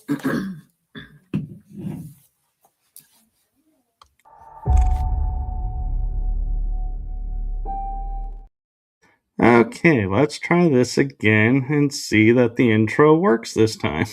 Okay, let's try this again and see that the intro works this time.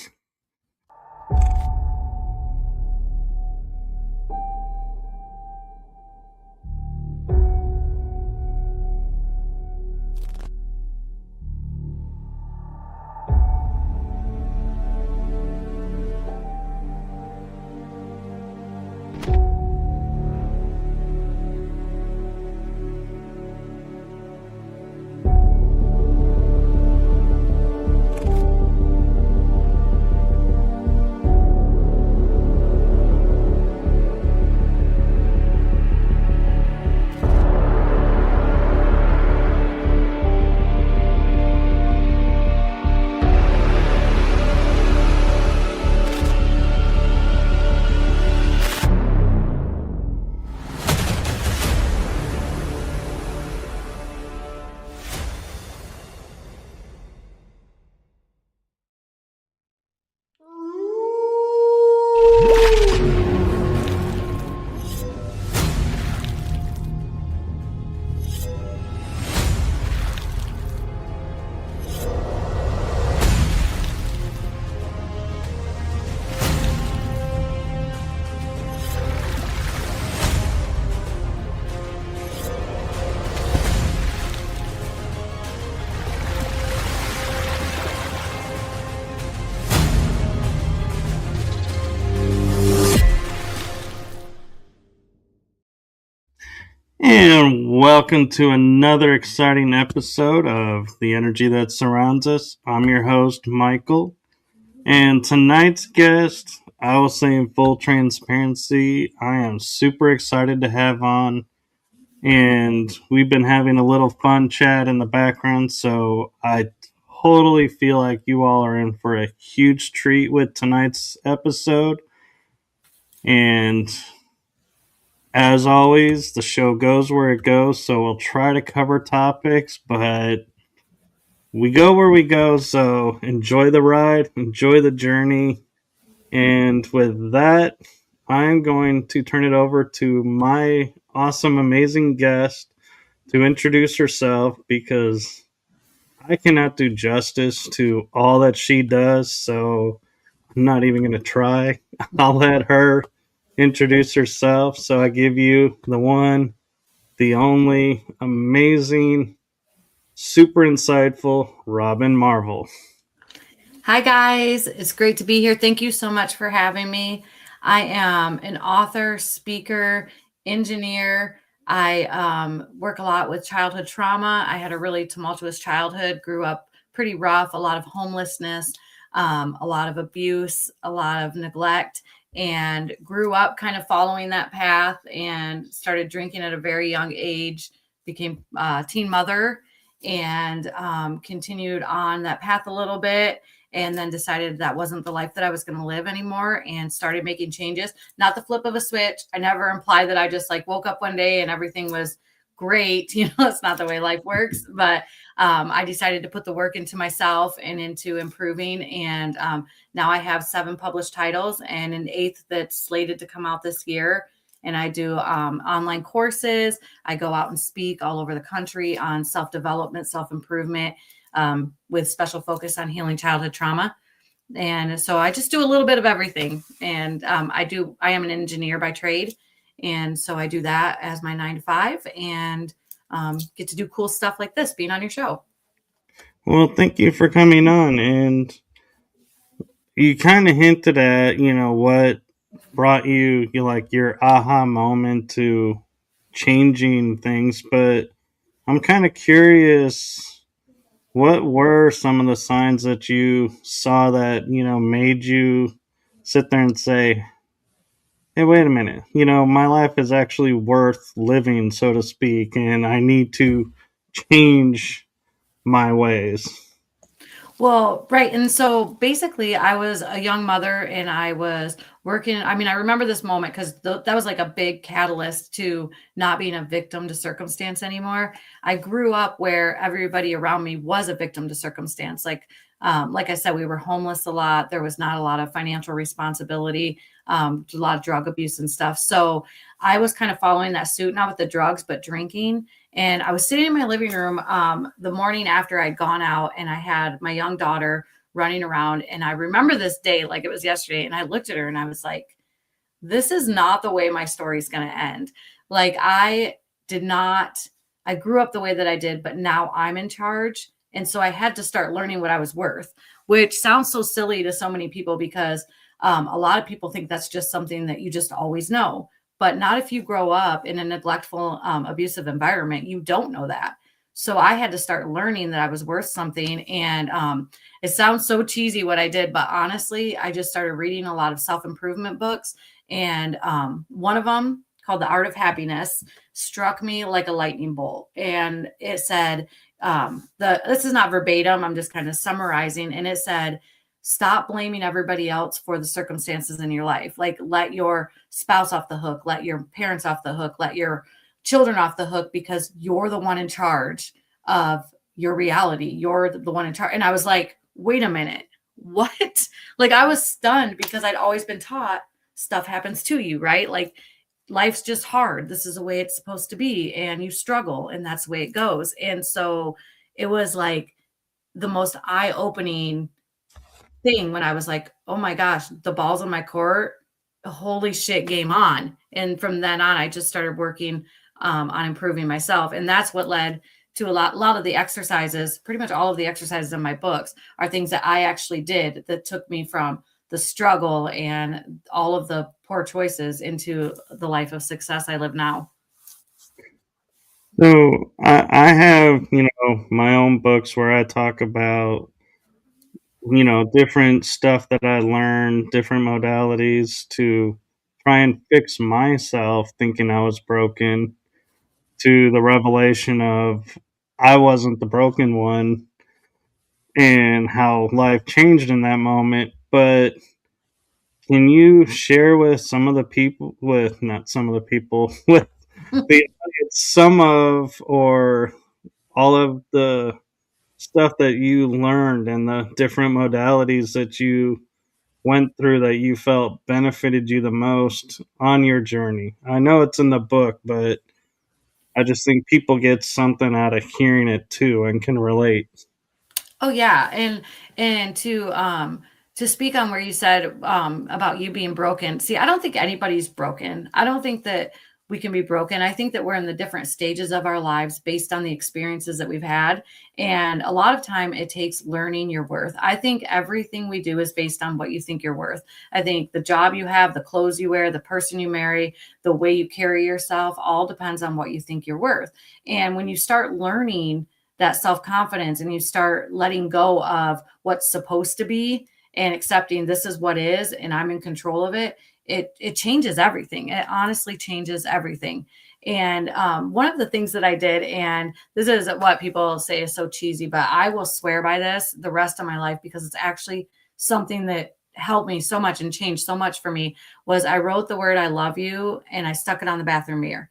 And welcome to another exciting episode of The Energy That Surrounds Us. I'm your host, Michael. And tonight's guest, I will say in full transparency, I am super excited to have on. And we've been having a little fun chat in the background, so I totally feel like you all are in for a huge treat with tonight's episode. And as always, the show goes where it goes, so we'll try to cover topics, but we go where we go, so enjoy the ride, enjoy the journey. And with that, I'm going to turn it over to my awesome, amazing guest to introduce herself because I cannot do justice to all that she does, so I'm not even going to try. I'll let her introduce herself. So I give you the one, the only, amazing, super insightful Robin Marvel. Hi, guys. It's great to be here. Thank you so much for having me. I am an author, speaker, engineer. I work a lot with childhood trauma. I had a really tumultuous childhood, grew up pretty rough, a lot of homelessness, a lot of abuse, a lot of neglect, and grew up kind of following that path and started drinking at a very young age, became a teen mother, and continued on that path a little bit, and then decided that wasn't the life that I was going to live anymore and started making changes. Not the flip of a switch. I never implied that I just like woke up one day and everything was great. You know, it's not the way life works, but I decided to put the work into myself and into improving. And now I have 7 published titles and an 8th that's slated to come out this year. And I do online courses. I go out and speak all over the country on self-development, self-improvement, with special focus on healing childhood trauma. And so I just do a little bit of everything. And I am an engineer by trade. And so I do that as my 9 to 5 and get to do cool stuff like this, being on your show. Well, thank you for coming on. And you kind of hinted at, what brought you like your aha moment to changing things, but I'm kind of curious, what were some of the signs that you saw that, made you sit there and say, hey, wait a minute, my life is actually worth living, so to speak, and I need to change my ways? Well, right. And so basically, I was a young mother and I was working. I mean, I remember this moment because that was like a big catalyst to not being a victim to circumstance anymore. I grew up where everybody around me was a victim to circumstance. Like Like I said, we were homeless a lot. There was not a lot of financial responsibility, a lot of drug abuse and stuff. So I was kind of following that suit, not with the drugs, but drinking. And I was sitting in my living room the morning after I'd gone out, and I had my young daughter running around. And I remember this day like it was yesterday. And I looked at her and I was like, this is not the way my story's going to end. Like, I did not, I grew up the way that I did, but now I'm in charge. And so I had to start learning what I was worth, which sounds so silly to so many people because a lot of people think that's just something that you just always know, but not if you grow up in a neglectful, abusive environment. You don't know that. So I had to start learning that I was worth something. And it sounds so cheesy what I did, but honestly, I just started reading a lot of self improvement books, and one of them, called The Art of Happiness, struck me like a lightning bolt. And it said, this is not verbatim, I'm just kind of summarizing. And it said, stop blaming everybody else for the circumstances in your life. Like, let your spouse off the hook, let your parents off the hook, let your children off the hook, because you're the one in charge of your reality. You're the one in charge. And I was like, wait a minute, what? Like, I was stunned because I'd always been taught stuff happens to you, right? Like, life's just hard. This is the way it's supposed to be. And you struggle, and that's the way it goes. And so it was like the most eye opening thing when I was like, oh my gosh, the ball's in my court. Holy shit, game on. And from then on, I just started working on improving myself. And that's what led to a lot of the exercises. Pretty much all of the exercises in my books are things that I actually did that took me from the struggle and all of the poor choices into the life of success I live now. So I have, my own books where I talk about, different stuff that I learned, different modalities to try and fix myself thinking I was broken, to the revelation of I wasn't the broken one, and how life changed in that moment. But can you share with some of the people, with not some of the people, with the audience, some of or all of the stuff that you learned and the different modalities that you went through that you felt benefited you the most on your journey? I know it's in the book, but I just think people get something out of hearing it too and can relate. Oh yeah, and to speak on where you said about you being broken. See, I don't think anybody's broken. I don't think that we can be broken. I think that we're in the different stages of our lives based on the experiences that we've had, and a lot of time it takes learning your worth. I think everything we do is based on what you think you're worth. I think the job you have, the clothes you wear, the person you marry, the way you carry yourself, all depends on what you think you're worth. And when you start learning that self-confidence and you start letting go of what's supposed to be and accepting this is what is and I'm in control of it, it changes everything. It honestly changes everything. And one of the things that I did, and this is what people say is so cheesy, but I will swear by this the rest of my life because it's actually something that helped me so much and changed so much for me, was I wrote the word I love you and I stuck it on the bathroom mirror.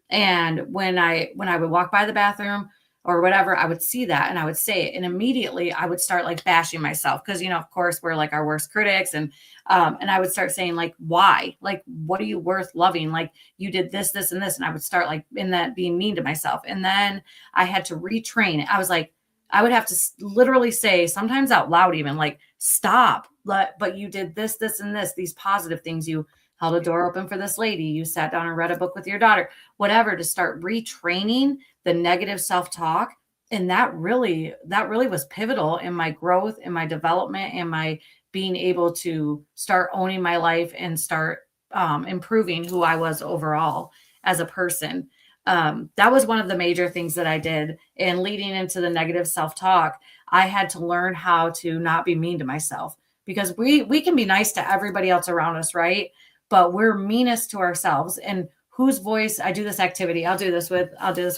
And when I would walk by the bathroom or whatever, I would see that and I would say it. And immediately I would start like bashing myself. Cause of course we're like our worst critics. And I would start saying like, why? Like, what are you worth loving? Like, you did this, this, and this. And I would start like in that being mean to myself. And then I had to retrain it. I was like, I would have to literally say, sometimes out loud, even like, stop. But you did this, this, and this, these positive things. You held a door open for this lady. You sat down and read a book with your daughter, whatever, to start retraining the negative self-talk. And that really was pivotal in my growth, in my development, and my being able to start owning my life and start improving who I was overall as a person. That was one of the major things that I did. And leading into the negative self-talk, I had to learn how to not be mean to myself, because we can be nice to everybody else around us, right? But we're meanest to ourselves. And whose voice? I do this activity. I'll do this with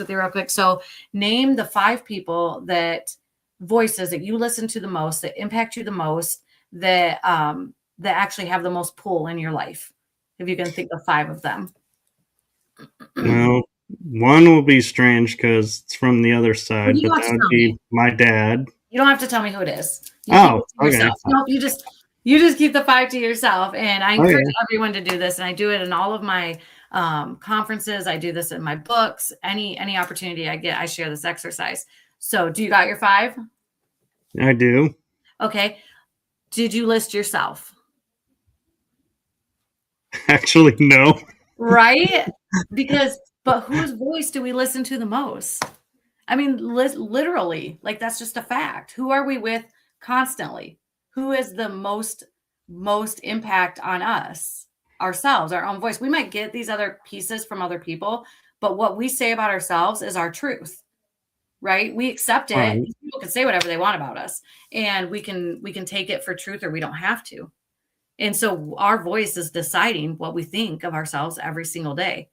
you real quick. So name the 5 people that voices that you listen to the most, that impact you the most, that actually have the most pull in your life. If you can think of 5 of them. Well, one will be strange because it's from the other Well, side, you but don't have that to would tell me. be my dad. You don't have to tell me who it is. You keep Oh, it to okay. yourself. Nope, you just keep the 5 to yourself, and I encourage Okay. everyone to do this, and I do it in all of my, conferences. I do this in my books. Any opportunity I get, I share this exercise. So, do you got your 5? I do. Okay. Did you list yourself? Actually, no. Right? But whose voice do we listen to the most? I mean, literally, like that's just a fact. Who are we with constantly? Who is the most impact on us? Ourselves, our own voice. We might get these other pieces from other people, but what we say about ourselves is our truth, right? We accept it. Right. People can say whatever they want about us, and we can take it for truth, or we don't have to. And so our voice is deciding what we think of ourselves every single day.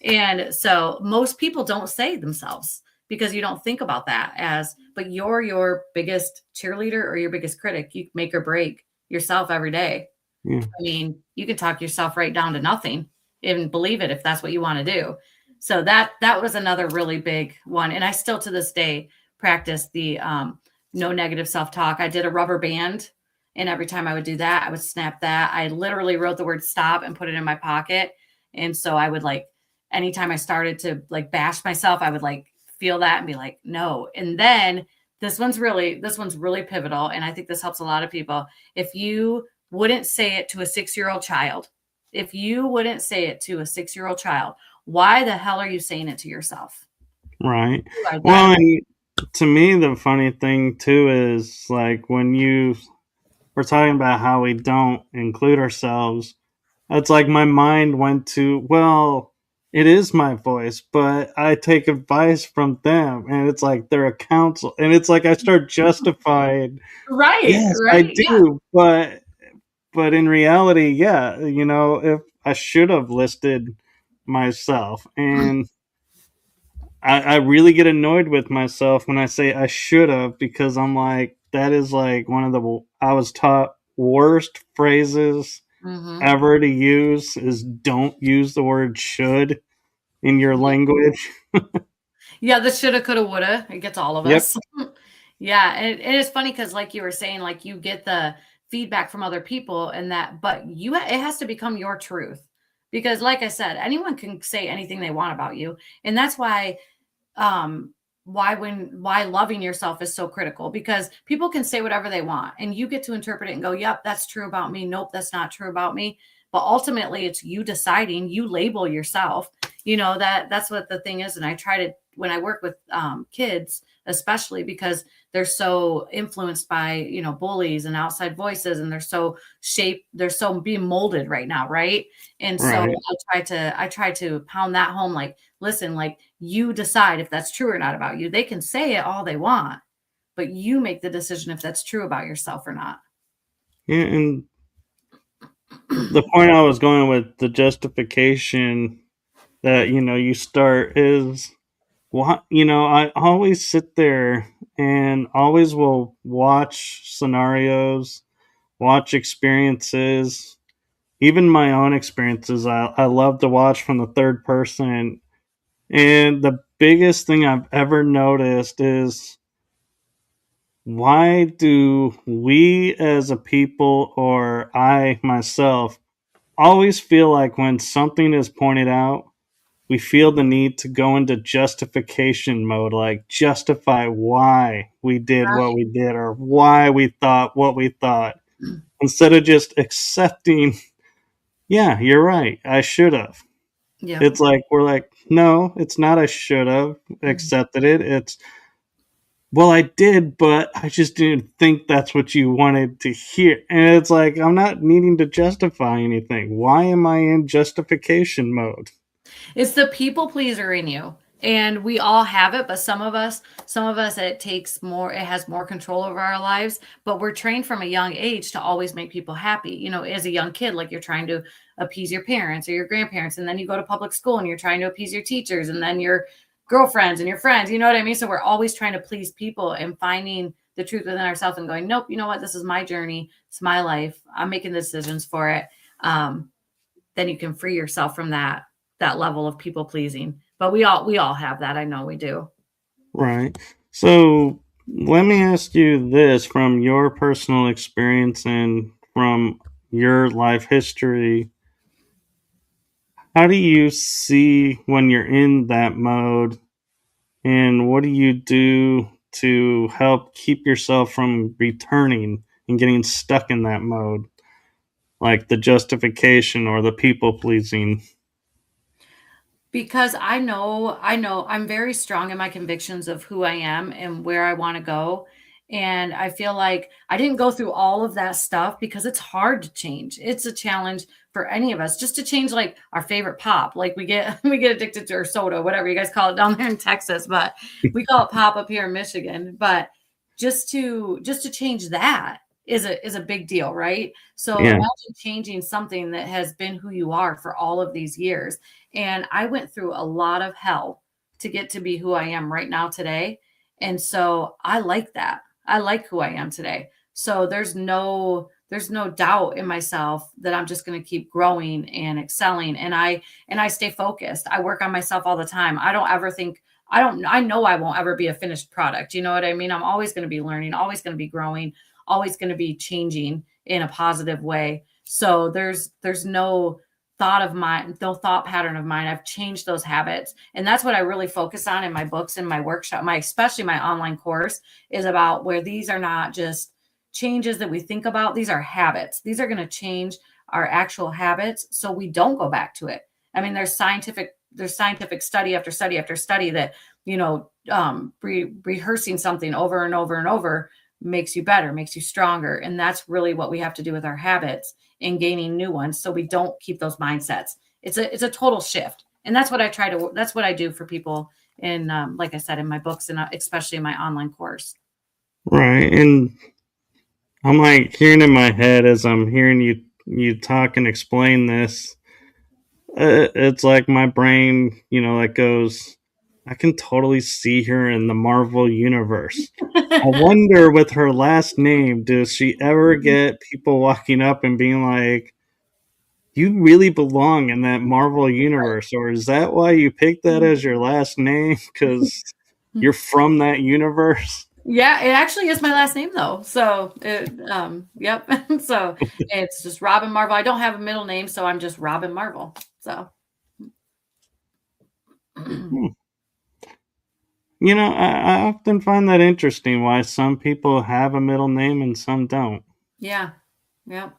And so most people don't say themselves because you don't think about that but you're your biggest cheerleader or your biggest critic. You make or break yourself every day. Yeah. I mean, you can talk yourself right down to nothing and believe it if that's what you want to do. So that was another really big one. And I still to this day practice the no negative self-talk. I did a rubber band, and every time I would do that, I would snap that. I literally wrote the word stop and put it in my pocket. And so I would like anytime I started to like bash myself, I would like feel that and be like, no. And then this one's really pivotal. And I think this helps a lot of people. If you wouldn't say it to a 6-year-old child, if you wouldn't say it to a 6-year-old child, why the hell are you saying it to yourself? Right. You are that. Well, and to me, the funny thing too is like when you were talking about how we don't include ourselves, it's like my mind went to, well, it is my voice, but I take advice from them, and it's like they're a counsel, and it's like I start justifying, Right, yes, I right. Yeah. do, but in reality, yeah, if I should have listed myself, and I really get annoyed with myself when I say I should have, because I'm like, that is like one of the I was taught worst phrases Hmm. ever to use is don't use the word should in your language. Yeah, the shoulda, coulda, woulda. It gets all of Yep. us. Yeah, and it's funny because, like you were saying, like you get the feedback from other people, and that, but it has to become your truth because, like I said, anyone can say anything they want about you, and that's um why loving yourself is so critical because people can say whatever they want and you get to interpret it and go, yep, that's true about me, nope, that's not true about me. But ultimately it's you deciding. You label yourself, that's what the thing is. And I try to, when I work with kids especially, because they're so influenced by bullies and outside voices, and they're so being molded right now, right? And so Right. I try to pound that home, like, listen, like, you decide if that's true or not about you. They can say it all they want, but you make the decision if that's true about yourself or not. Yeah, and the point I was going with the justification that you start is what I always sit there and always will watch scenarios, watch experiences, even my own experiences. I love to watch from the third person. And the biggest thing I've ever noticed is why do we as a people, or I myself, always feel like when something is pointed out, we feel the need to go into justification mode, like justify why we did what we did or why we thought what we thought, instead of just accepting, yeah, you're right, I should have. Yep. It's like we're like, no, it's not I should have accepted it. It's, well, I did, but I just didn't think that's what you wanted to hear. And it's like, I'm not needing to justify anything. Why am I in justification mode? It's the people pleaser in you. And we all have it, but some of us it has more control over our lives, but we're trained from a young age to always make people happy. As a young kid, like you're trying to appease your parents or your grandparents, and then you go to public school and you're trying to appease your teachers and then your girlfriends and your friends, you know what I mean? So we're always trying to please people and finding the truth within ourselves and going, nope, you know what? This is my journey. It's my life. I'm making the decisions for it. Then you can free yourself from that level of people pleasing. But we all have that. I know we do. Right. So let me ask you this from your personal experience and from your life history. How do you see when you're in that mode, and what do you do to help keep yourself from returning and getting stuck in that mode, like the justification or the people pleasing? Because I know I'm very strong in my convictions of who I am and where I wanna go, and I feel like I didn't go through all of that stuff because it's hard to change. It's a challenge for any of us just to change, like, our favorite pop, like, we get we get addicted to our soda, whatever you guys call it down there in Texas, but we call it pop up here in Michigan, but just to change that is a big deal, right? So, Yeah, imagine changing something that has been who you are for all of these years. And I went through a lot of hell to get to be who I am right now today. And so I like that. I like who I am today. So there's no doubt in myself that I'm just going to keep growing and excelling, and I stay focused. I work on myself all the time. I don't ever think I know I won't ever be a finished product. You know what I mean? I'm always going to be learning, always going to be growing, always going to be changing in a positive way. So there's no thought pattern of mine. I've changed those habits. And that's what I really focus on in my books and my workshop, especially my online course is about where these are not just changes that we think about. These are habits. These are going to change our actual habits so we don't go back to it. I mean, there's scientific study after study after study that, rehearsing something over and over and over makes you better, makes you stronger. And that's really what we have to do with our habits and gaining new ones so we don't keep those mindsets. It's a total shift. And that's what I do for people in, like I said, in my books and especially in my online course. right. And I'm like hearing in my head as I'm hearing you talk and explain this. It's like my brain, like goes, I can totally see her in the Marvel universe. I wonder with her last name, does she ever get people walking up and being like, you really belong in that Marvel universe? Or is that why you picked that as your last name? Because you're from that universe? Yeah, it actually is my last name though. So yep. So it's just Robin Marvel. I don't have a middle name, so I'm just Robin Marvel. So Hmm. I often find that interesting why some people have a middle name and some don't. yeah. Yep.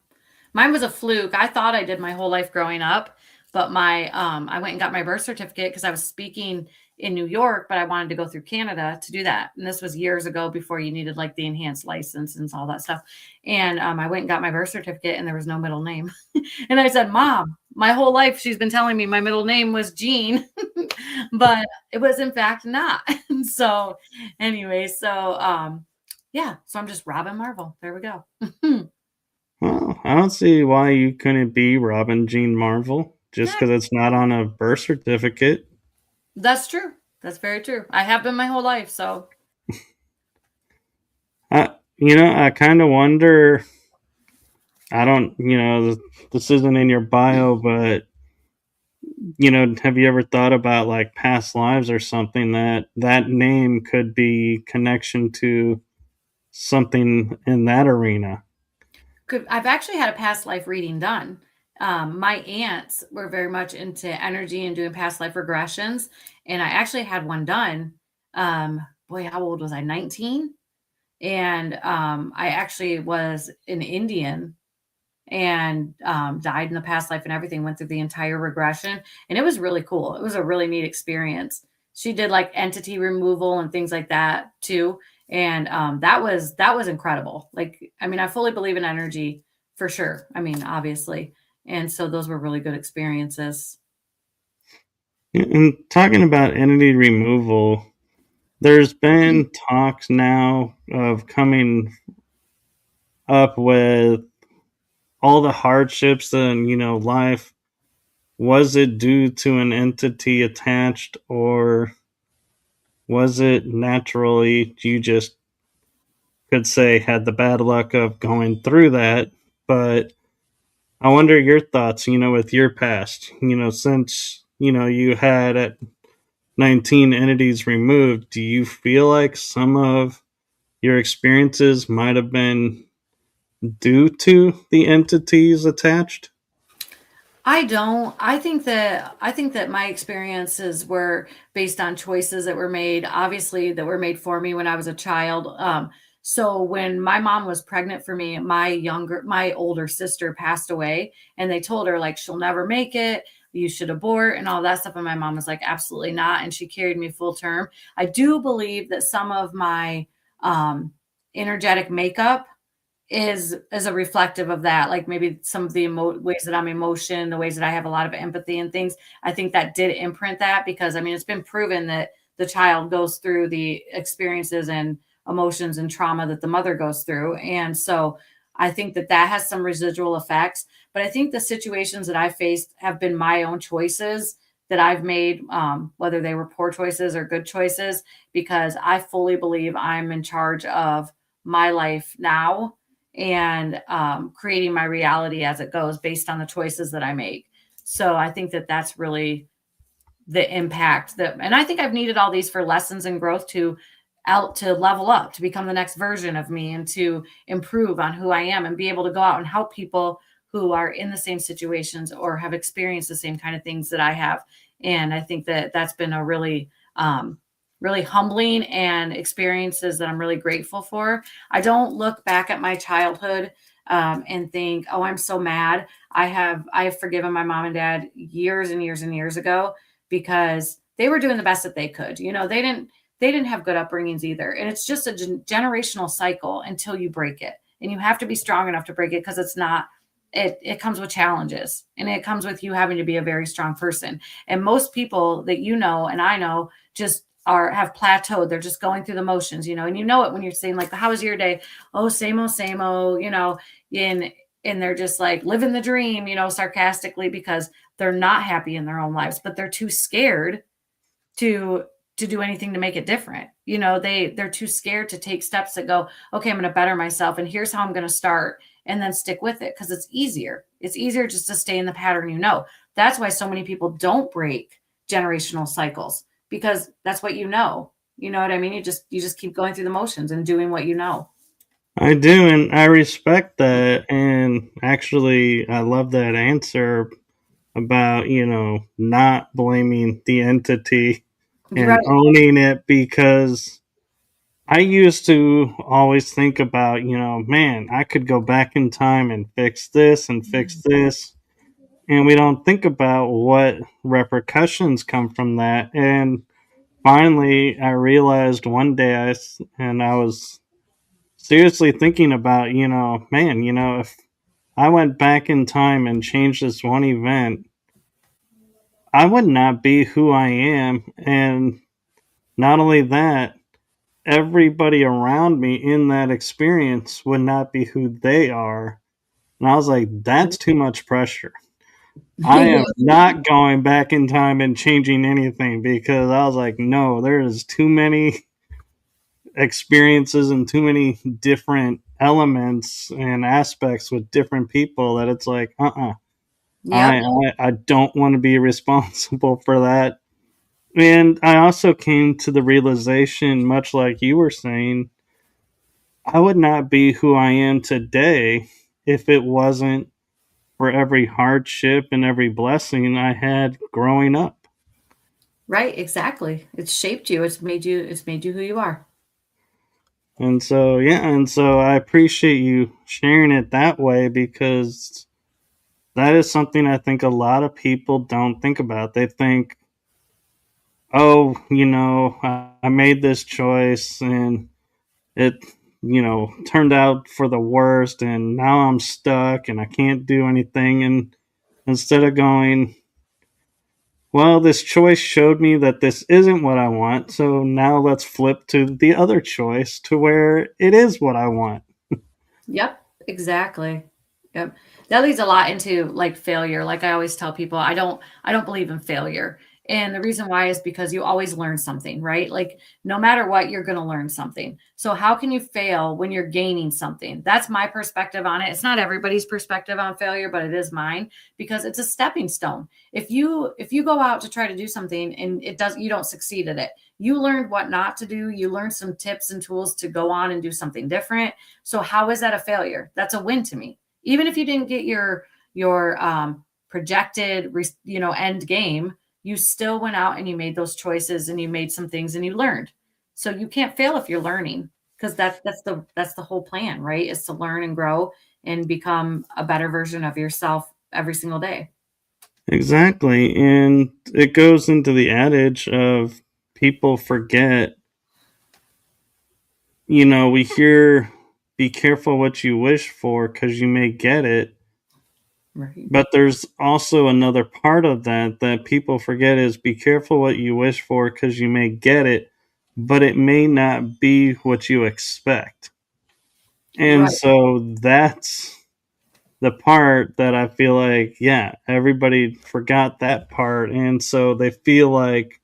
Mine was a fluke. I thought I did my whole life growing up, but I went and got my birth certificate because I was speaking in New York, but I wanted to go through Canada to do that. And this was years ago before you needed like the enhanced license and all that stuff. And I went and got my birth certificate and there was no middle name. And I said, Mom, my whole life she's been telling me my middle name was Jean, but it was in fact not. So anyway, yeah, so I'm just Robin Marvel. There we go. Well, I don't see why you couldn't be Robin Jean Marvel just Yeah, because it's not on a birth certificate. that's true. That's very true. I have been my whole life, so I kind of wonder. I don't, this isn't in your bio, but have you ever thought about like past lives or something that name could be connection to something in that arena? I've actually had a past life reading done. My aunts were very much into energy and doing past life regressions, and I actually had one done. Boy, how old was I? 19, and I actually was an Indian and died in the past life and everything. Went through the entire regression, and it was really cool. It was a really neat experience. She did like entity removal and things like that too, and that was incredible. Like, I mean, I fully believe in energy for sure. I mean, obviously, and so those were really good experiences. And talking about entity removal, there's been talks now of coming up with all the hardships and life. Was it due to an entity attached, or was it naturally you just could say had the bad luck of going through that? But I wonder your thoughts, with your past, since, you had at 19 entities removed, do you feel like some of your experiences might have been due to the entities attached? I don't. I think that my experiences were based on choices that were made, obviously that were made for me when I was a child. So when my mom was pregnant for me, my older sister passed away, and they told her like she'll never make it. You should abort and all that stuff. And my mom was like, absolutely not. And she carried me full term. I do believe that some of my um, energetic makeup is a reflective of that, like maybe some of the ways that I'm emotion, the ways that I have a lot of empathy and things. I think that did imprint that, because I mean it's been proven that the child goes through the experiences and emotions and trauma that the mother goes through, and so I think that that has some residual effects. But I think the situations that I faced have been my own choices that I've made, whether they were poor choices or good choices, because I fully believe I'm in charge of my life now, and creating my reality as it goes based on the choices that I make. So I think that that's really the impact that, and I think I've needed all these for lessons and growth to level up, to become the next version of me, and to improve on who I am and be able to go out and help people who are in the same situations or have experienced the same kind of things that I have. And I think that that's been a really humbling and experiences that I'm really grateful for. I don't look back at my childhood and think, oh, I'm so mad. I have forgiven my mom and dad years and years and years ago, because they were doing the best that they could. They didn't have good upbringings either. And it's just a generational cycle until you break it. And you have to be strong enough to break it, because it comes with challenges, and it comes with you having to be a very strong person. And most people that you know and I know just have plateaued. They're just going through the motions, and you know it when you're saying like, how was your day? Oh, same old, and they're just like living the dream, sarcastically, because they're not happy in their own lives, but they're too scared to do anything to make it different. They're too scared to take steps that go, okay, I'm going to better myself, and here's how I'm going to start, and then stick with it, because it's easier. It's easier just to stay in the pattern. That's why so many people don't break generational cycles, because that's what you know what I mean. You just keep going through the motions and doing what you know. I do, and I respect that. And actually, I love that answer about, not blaming the entity and Right. owning it, because I used to always think about, man, I could go back in time and fix this and fix this. And we don't think about what repercussions come from that. And finally, I realized one day and I was seriously thinking about, man, if I went back in time and changed this one event, I would not be who I am. And not only that, everybody around me in that experience would not be who they are. And I was like, that's too much pressure. I am not going back in time and changing anything, because I was like, no, there is too many experiences and too many different elements and aspects with different people that it's like, Yep. I don't want to be responsible for that. And I also came to the realization, much like you were saying, I would not be who I am today if it wasn't for every hardship and every blessing I had growing up. Right, exactly. It's shaped you. It's made you who you are. And so, yeah, and so I appreciate you sharing it that way, because that is something I think a lot of people don't think about. They think, oh, I made this choice and it, turned out for the worst, and now I'm stuck and I can't do anything. And instead of going, well, this choice showed me that this isn't what I want, so now let's flip to the other choice to where it is what I want. Yep, exactly. Yep. That leads a lot into like failure. Like I always tell people, I don't believe in failure. And the reason why is because you always learn something, right? Like no matter what, you're going to learn something. So how can you fail when you're gaining something? That's my perspective on it. It's not everybody's perspective on failure, but it is mine, because it's a stepping stone. If you go out to try to do something and you don't succeed at it, You learned what not to do. You learned some tips and tools to go on and do something different. So how is that a failure? That's a win to me. Even if you didn't get your projected, end game, you still went out and you made those choices and you made some things and you learned. So you can't fail if you're learning, because that's the whole plan, right? Is to learn and grow and become a better version of yourself every single day. Exactly. And it goes into the adage of people forget, we hear be careful what you wish for because you may get it. Right. But there's also another part of that people forget is be careful what you wish for because you may get it, but it may not be what you expect. And Right. so that's the part that I feel like, yeah, everybody forgot that part. And so they feel like,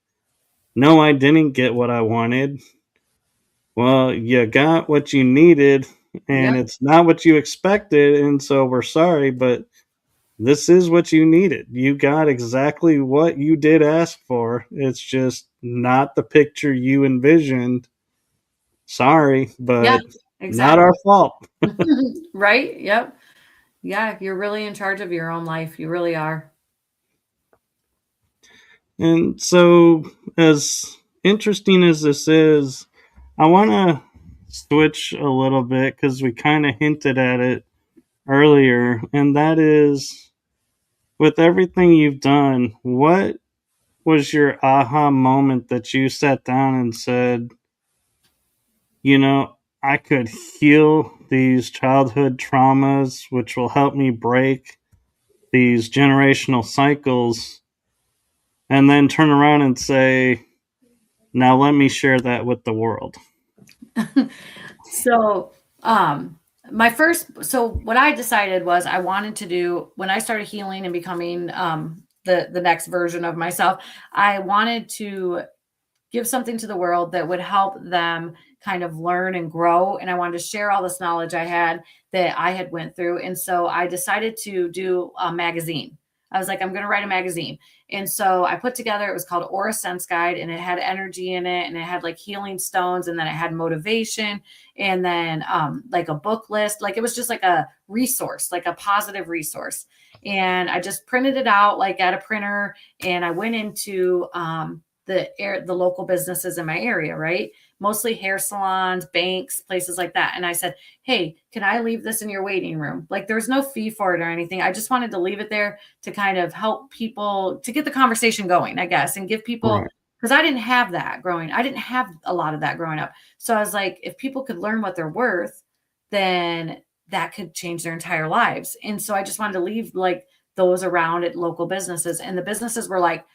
no, I didn't get what I wanted. Well, you got what you needed, and Yep. it's not what you expected. And so we're sorry, but this is what you needed. You got exactly what you did ask for. It's just not the picture you envisioned. Sorry, Yeah. but not our Exactly. fault. Right. Yep. Yeah. You're really in charge of your own life. You really are. And so, as interesting as this is, I want to switch a little bit because we kind of hinted at it earlier, and that is with everything you've done, what was your aha moment that you sat down and said, I could heal these childhood traumas, which will help me break these generational cycles, and then turn around and say, now let me share that with the world? So, um, so what I decided was I wanted to do when I started healing and becoming the next version of myself. I wanted to give something to the world that would help them kind of learn and grow, and I wanted to share all this knowledge I had that I had went through. And so I decided to do a magazine. I was like, I'm going to write a magazine. And so I put together, it was called Aura Sense Guide, and it had energy in it, and it had like healing stones, and then it had motivation, and then like a book list. Like it was just like a resource, like a positive resource. And I just printed it out like at a printer, and I went into the local businesses in my area, right? Mostly hair salons, banks, places like that. And I said, "Hey, can I leave this in your waiting room?" Like there's no fee for it or anything. I just wanted to leave it there to kind of help people to get the conversation going, I guess, and give people, Right. because I didn't have that growing. I didn't have a lot of that growing up. So I was like, if people could learn what they're worth, then that could change their entire lives. And so I just wanted to leave like those around at local businesses. And the businesses were like,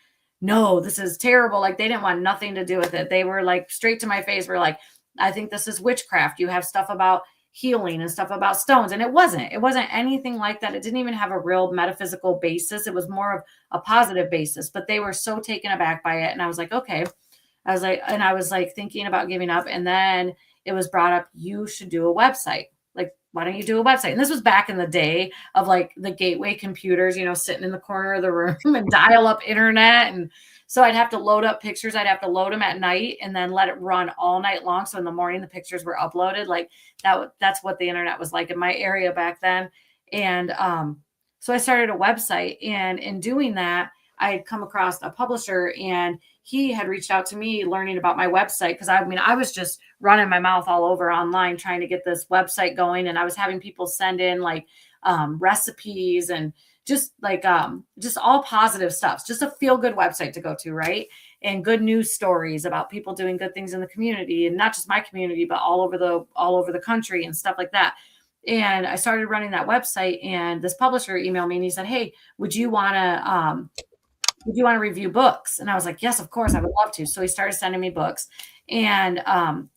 no, this is terrible. Like they didn't want nothing to do with it. They were like straight to my face. Were like, I think this is witchcraft. You have stuff about healing and stuff about stones. And it wasn't anything like that. It didn't even have a real metaphysical basis. It was more of a positive basis, but they were so taken aback by it. And I was like, okay. I was like thinking about giving up. And then it was brought up, you should do a website. Like, why don't you do a website? And this was back in the day of like the gateway computers, sitting in the corner of the room and dial up internet. And so I'd have to load up pictures. I'd have to load them at night and then let it run all night long. So in the morning, the pictures were uploaded. Like that's what the internet was like in my area back then. And so I started a website. And in doing that, I had come across a publisher, and he had reached out to me learning about my website. Cause I was just running my mouth all over online trying to get this website going. And I was having people send in like recipes and just all positive stuff, just a feel good website to go to. Right. And good news stories about people doing good things in the community, and not just my community, but all over the country and stuff like that. And I started running that website, and this publisher emailed me and he said, "Hey, would you want to review books?" And I was like, yes, of course, I would love to. So he started sending me books, and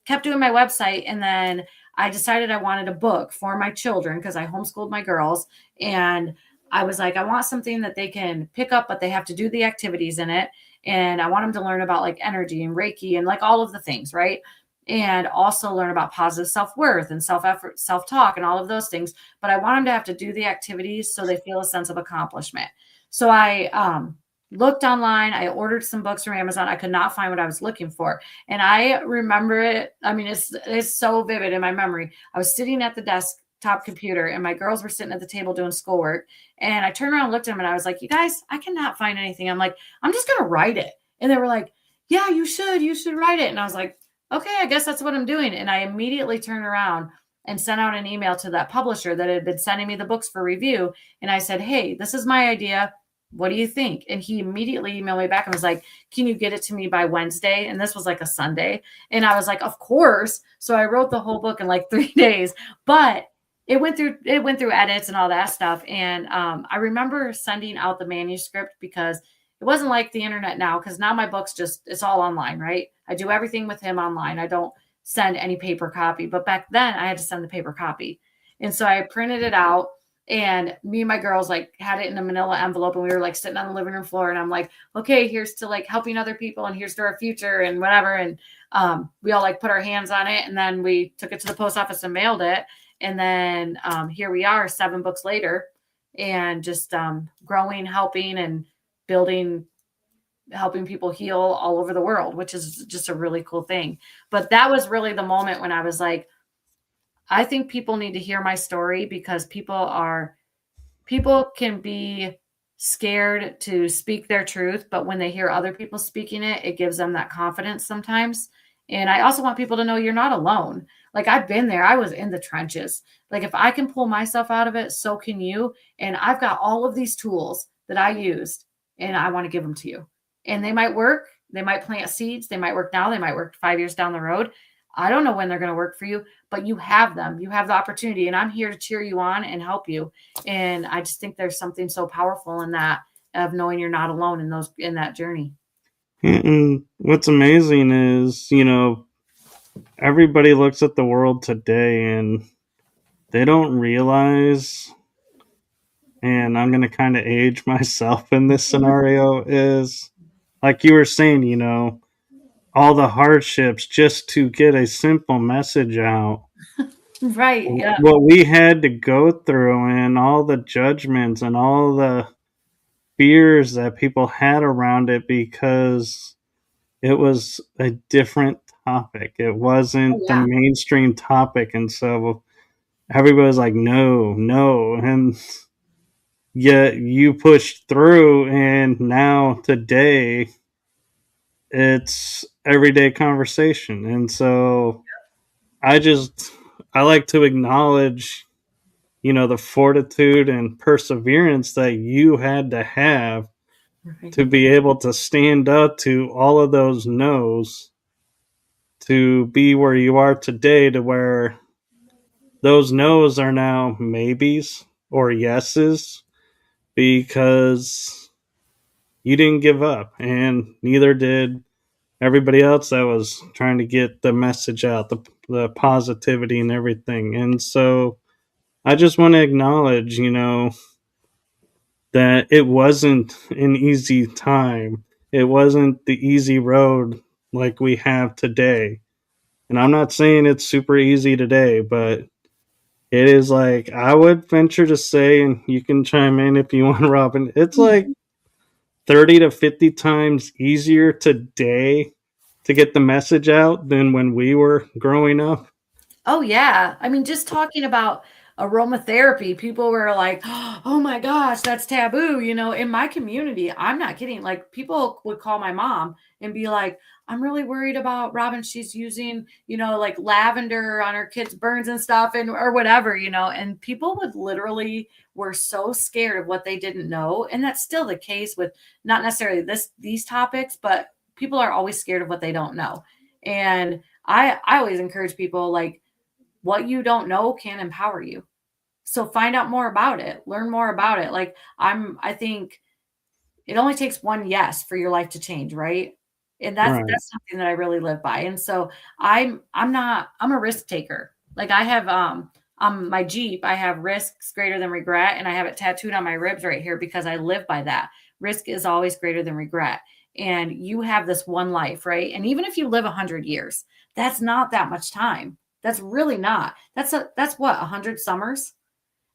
kept doing my website. And then I decided I wanted a book for my children because I homeschooled my girls. And I was like, I want something that they can pick up, but they have to do the activities in it. And I want them to learn about like energy and Reiki and like all of the things, right? And also learn about positive self-worth and self-effort, self-talk, and all of those things. But I want them to have to do the activities so they feel a sense of accomplishment. So looked online. I ordered some books from Amazon. I could not find what I was looking for. And I remember it. I mean, it's so vivid in my memory. I was sitting at the desktop computer and my girls were sitting at the table doing schoolwork. And I turned around and looked at them and I was like, you guys, I cannot find anything. I'm like, I'm just going to write it. And they were like, yeah, you should write it. And I was like, okay, I guess that's what I'm doing. And I immediately turned around and sent out an email to that publisher that had been sending me the books for review. And I said, hey, this is my idea. What do you think? And he immediately emailed me back and was like, can you get it to me by Wednesday? And this was like a Sunday. And I was like, of course. So I wrote the whole book in like 3 days, but it went through edits and all that stuff. And I remember sending out the manuscript because it wasn't like the internet now, because now my book's it's all online, right? I do everything with him online. I don't send any paper copy, but back then I had to send the paper copy. And so I printed it out. And me and my girls like had it in a manila envelope and we were like sitting on the living room floor and I'm like, okay, here's to like helping other people and here's to our future and whatever. And we all like put our hands on it and then we took it to the post office and mailed it. And then here we are 7 books later and just growing, helping and building, helping people heal all over the world, which is just a really cool thing. But that was really the moment when I was like, I think people need to hear my story because people can be scared to speak their truth, but when they hear other people speaking it, it gives them that confidence sometimes. And I also want people to know you're not alone. Like I've been there. I was in the trenches. Like if I can pull myself out of it, so can you. And I've got all of these tools that I used and I want to give them to you. And they might work. They might plant seeds. They might work now. They might work 5 years down the road. I don't know when they're going to work for you, but you have them. You have the opportunity, and I'm here to cheer you on and help you. And I just think there's something so powerful in that of knowing you're not alone in that journey. And what's amazing is, everybody looks at the world today and they don't realize, and I'm going to kind of age myself in this scenario, is like you were saying, all the hardships just to get a simple message out. Right. Yeah. What we had to go through and all the judgments and all the fears that people had around it because it was a different topic. It Oh, wasn't the yeah. mainstream topic. And so everybody was like, no, no. And yet you pushed through. And now today it's everyday conversation. And so I like to acknowledge, the fortitude and perseverance that you had to have Right. to be able to stand up to all of those no's to be where you are today, to where those no's are now maybes or yeses because you didn't give up and neither did everybody else that was trying to get the message out, the positivity and everything. And so I just want to acknowledge, that it wasn't an easy time. It wasn't the easy road like we have today. And I'm not saying it's super easy today, but it is like, I would venture to say, and you can chime in if you want, Robin, it's like 30 to 50 times easier today to get the message out than when we were growing up. Oh, yeah. I mean, just talking about aromatherapy, people were like, oh my gosh, that's taboo. In my community, I'm not kidding. Like, people would call my mom and be like, I'm really worried about Robin. She's using, like lavender on her kids' burns and stuff and or whatever, and people would literally were so scared of what they didn't know. And that's still the case with not necessarily these topics, but people are always scared of what they don't know. And I always encourage people like, what you don't know can empower you. So find out more about it, learn more about it. Like I think it only takes one yes for your life to change, right? And Right. that's something that I really live by. And so I'm a risk taker. Like I have on my Jeep, I have risks greater than regret, and I have it tattooed on my ribs right here because I live by that. Risk is always greater than regret. And you have this one life, right? And even if you live 100 years, that's not that much time. That's really not. That's what 100 summers.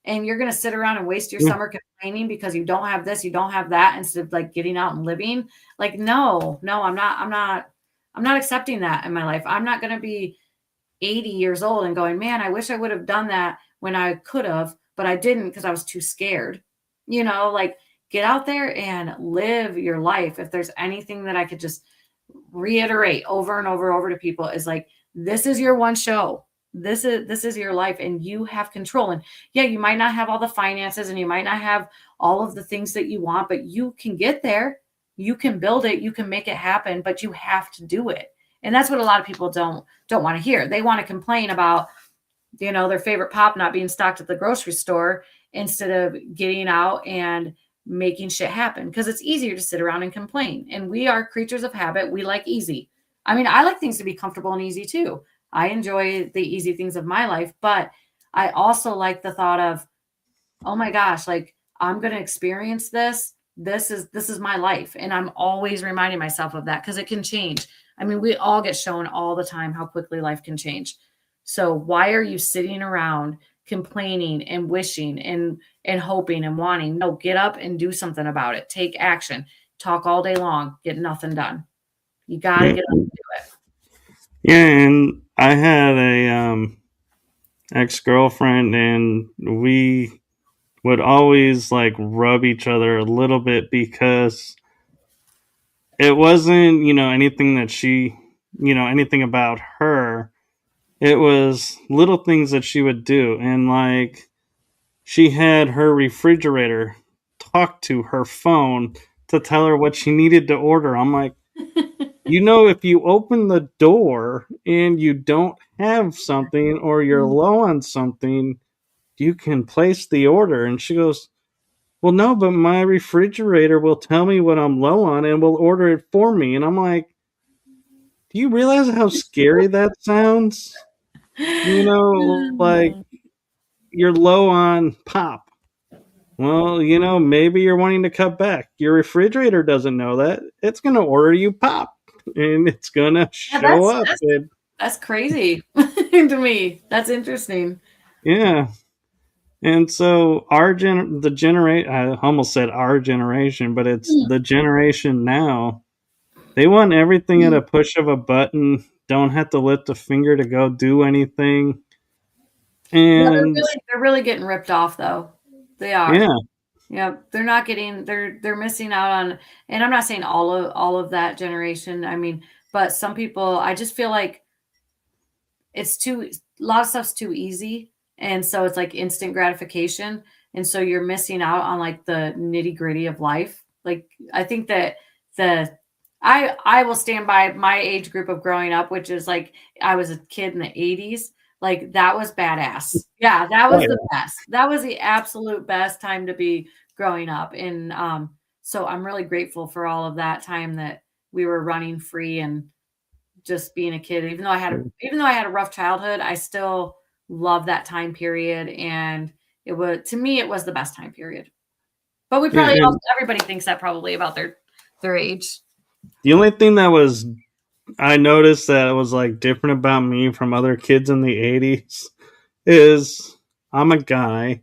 and you're going to sit around and waste your Yeah. summer complaining because you don't have this, you don't have that, instead of like getting out and living. Like, no, no, I'm not accepting that in my life. I'm not going to be 80 years old and going, man, I wish I would have done that when I could have, but I didn't because I was too scared. Like, get out there and live your life. If there's anything that I could just reiterate over and over to people, is like, this is your one show. This is your life, and you have control. And yeah, you might not have all the finances and you might not have all of the things that you want, but you can get there. You can build it, you can make it happen, but you have to do it. And that's what a lot of people don't want to hear. They want to complain about, their favorite pop not being stocked at the grocery store, instead of getting out and making shit happen, because it's easier to sit around and complain. And we are creatures of habit. We like easy. I mean, I like things to be comfortable and easy too. I enjoy the easy things of my life, but I also like the thought of, oh my gosh, like, I'm going to experience this. This is my life. And I'm always reminding myself of that, because it can change. I mean, we all get shown all the time how quickly life can change. So why are you sitting around complaining and wishing and hoping and wanting? No, get up and do something about it. Take action. Talk all day long, get nothing done. You got to Yeah. get up and do it. Yeah, and I had a ex-girlfriend, and we would always like rub each other a little bit because it wasn't, anything that she, anything about her. It was little things that she would do. And like, she had her refrigerator talk to her phone to tell her what she needed to order. I'm like, if you open the door and you don't have something or you're low on something, you can place the order. And she goes, well, no, but my refrigerator will tell me what I'm low on and will order it for me. And I'm like, do you realize how scary that sounds? Like, you're low on pop. Well, maybe you're wanting to cut back. Your refrigerator doesn't know that. It's going to order you pop and it's going to Yeah, show that's up. that's And that's crazy to me. That's interesting. yeah. And so I almost said our generation, but it's the generation now. They want everything at a push of a button, don't have to lift a finger to go do anything. Yeah, And they're really getting ripped off though. They are. yeah, Yeah, they're not getting they're missing out on, and I'm not saying all of that generation. I mean, but some people, I just feel like a lot of stuff's too easy, and so it's like instant gratification, and so you're missing out on like the nitty-gritty of life. Like, I think that the I will stand by my age group of growing up, which is like, I was a kid in the 80s. Like, that was badass. Yeah, that oh was the yeah, best. That was the absolute best time to be growing up. And so I'm really grateful for all of that time that we were running free and just being a kid. Even though I had a rough childhood, I still love that time period, and it was the best time period. But we yeah. probably And everybody thinks that probably about their age. the only thing that was I noticed that was like different about me from other kids in the '80s is I'm a guy,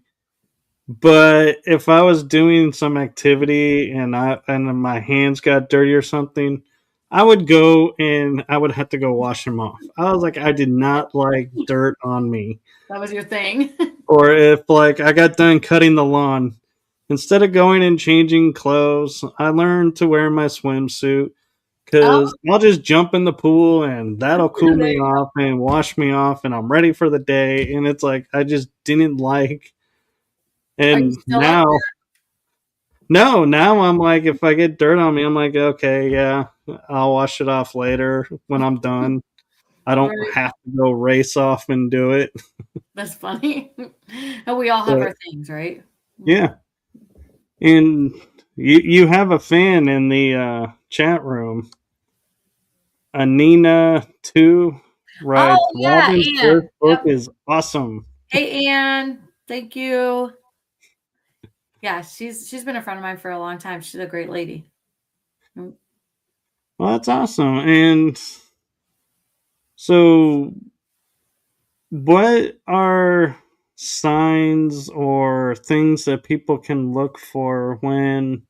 but if I was doing some activity and my hands got dirty or something, I would go and I would have to go wash them off. I was like, I did not like dirt on me. That was your thing. Or if like I got done cutting the lawn, instead of going and changing clothes, I learned to wear my swimsuit Oh, because I'll just jump in the pool and that'll cool there me you off and wash me off and I'm ready for the day. And it's like I just didn't like. Are you And still like now, no, now I'm like, if I get dirt on me, I'm like, okay, yeah, I'll wash it off later when I'm done. I that? don't Right. have to go race off and do it. That's funny. And we all have But our things, right? yeah, and you have a fan in the chat room. Anina too writes, Oh yeah, Robin's first Anne. book Yep. is awesome. Hey, Anne. Thank you. Yeah, she's been a friend of mine for a long time. She's a great lady. Mm. Well, that's awesome. And so, what are signs or things that people can look for when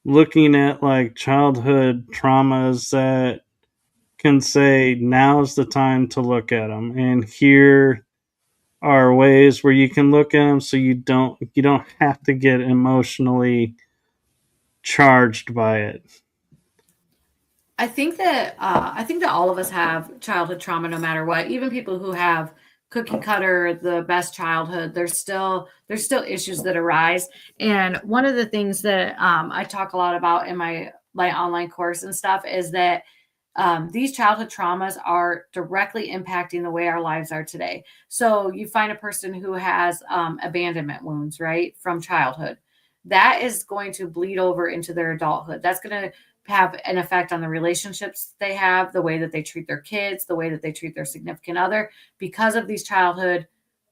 looking at like childhood traumas that can say now's the time to look at them, and here are ways where you can look at them so you don't have to get emotionally charged by it. I think that all of us have childhood trauma, no matter what. Even people who have cookie cutter, the best childhood, there's still issues that arise. And one of the things that I talk a lot about in my online course and stuff is that these childhood traumas are directly impacting the way our lives are today. So you find a person who has abandonment wounds, right, from childhood. That is going to bleed over into their adulthood. That's going to have an effect on the relationships they have, the way that they treat their kids, the way that they treat their significant other, because of these childhood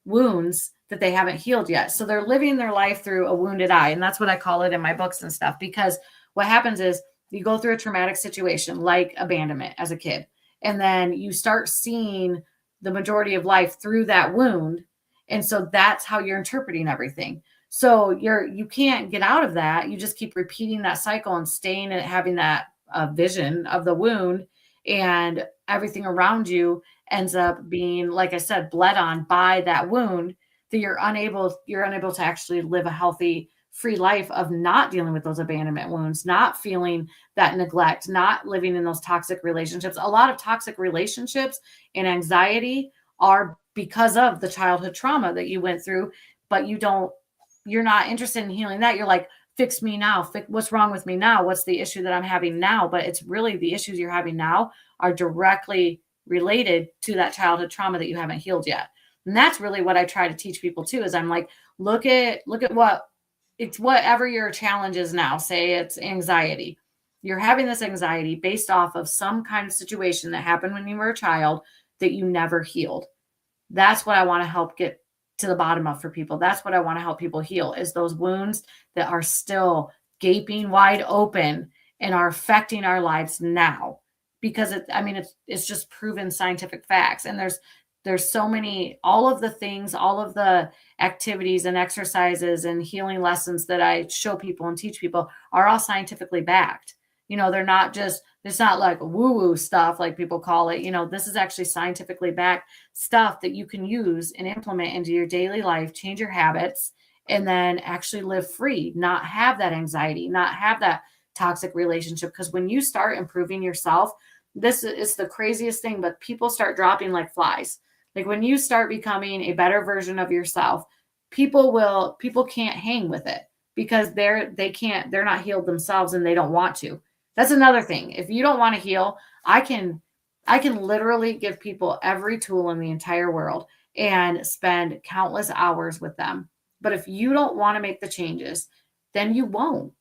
wounds that they haven't healed yet. So they're living their life through a wounded eye. And that's what I call it in my books and stuff, because what happens is you go through a traumatic situation like abandonment as a kid, and then you start seeing the majority of life through that wound. And so that's how you're interpreting everything. So you can't get out of that. You just keep repeating that cycle and staying and having that vision of the wound, and everything around you ends up being, like I said, bled on by that wound, that you're unable to actually live a healthy, free life of not dealing with those abandonment wounds, not feeling that neglect, not living in those toxic relationships. A lot of toxic relationships and anxiety are because of the childhood trauma that you went through, but you're not interested in healing that. You're like, fix me now. What's wrong with me now? What's the issue that I'm having now? But it's really the issues you're having now are directly related to that childhood trauma that you haven't healed yet. And that's really what I try to teach people too, is I'm like, look at what it's whatever your challenge is now. Say it's anxiety. You're having this anxiety based off of some kind of situation that happened when you were a child that you never healed. That's what I want to help get to the bottom of for people. That's what I want to help people heal, is those wounds that are still gaping wide open and are affecting our lives now. Because it's just proven scientific facts. And there's so many, all of the things, all of the activities and exercises and healing lessons that I show people and teach people are all scientifically backed. They're not just, it's not like woo woo stuff like people call it. This is actually scientifically backed stuff that you can use and implement into your daily life, change your habits, and then actually live free, not have that anxiety, not have that toxic relationship. Because when you start improving yourself, this is the craziest thing, but people start dropping like flies. Like when you start becoming a better version of yourself, people can't hang with it because they're not healed themselves and they don't want to. That's another thing. If you don't want to heal, I can literally give people every tool in the entire world and spend countless hours with them. But if you don't want to make the changes, then you won't,